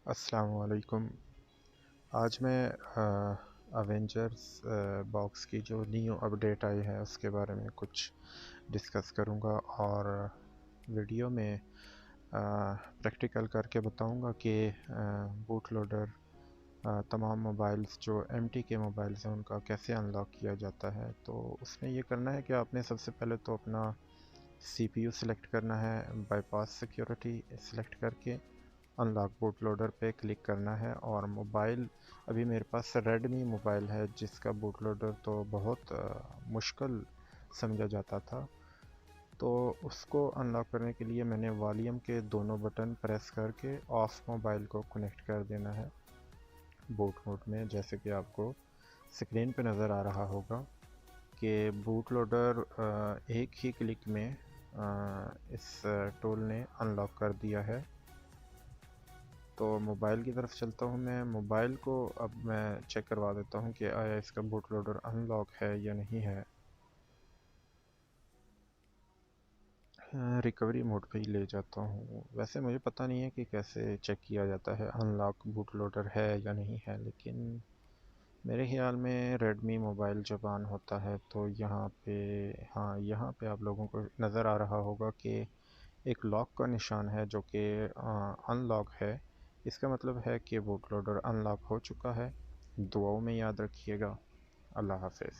السلام علیکم۔ آج میں اوینجرز باکس کی جو نیو اپڈیٹ آئی ہے اس کے بارے میں کچھ ڈسکس کروں گا، اور ویڈیو میں پریکٹیکل کر کے بتاؤں گا کہ بوٹ لوڈر تمام موبائلز جو ایم ٹی کے موبائلز ہیں ان کا کیسے انلاک کیا جاتا ہے۔ تو اس میں یہ کرنا ہے کہ آپ نے سب سے پہلے تو اپنا سی پی یو سلیکٹ کرنا ہے، بائی پاس سیکیورٹی سلیکٹ کر کے انلاک بوٹ لوڈر پہ کلک کرنا ہے۔ اور موبائل ابھی میرے پاس ریڈمی موبائل ہے جس کا بوٹ لوڈر تو بہت مشکل سمجھا جاتا تھا، تو اس کو انلاک کرنے کے لیے میں نے والیوم کے دونوں بٹن پریس کر کے آف موبائل کو کنیکٹ کر دینا ہے بوٹ موڈ میں، جیسے کہ آپ کو سکرین پہ نظر آ رہا ہوگا کہ بوٹ لوڈر ایک ہی کلک میں اس ٹول نے انلاک کر دیا ہے۔ تو موبائل کی طرف چلتا ہوں، میں موبائل کو اب میں چیک کروا دیتا ہوں کہ آیا اس کا بوٹ لوڈر انلاک ہے یا نہیں ہے۔ ریکوری موڈ پہ ہی لے جاتا ہوں۔ ویسے مجھے پتہ نہیں ہے کہ کیسے چیک کیا جاتا ہے انلاک بوٹ لوڈر ہے یا نہیں ہے، لیکن میرے خیال میں ریڈمی موبائل جب آن ہوتا ہے تو یہاں پہ یہاں پہ آپ لوگوں کو نظر آ رہا ہوگا کہ ایک لاک کا نشان ہے جو کہ ان لاک ہے۔ اس کا مطلب ہے کہ بوٹ لوڈر ان لاک ہو چکا ہے۔ دعاؤں میں یاد رکھیے گا۔ اللہ حافظ۔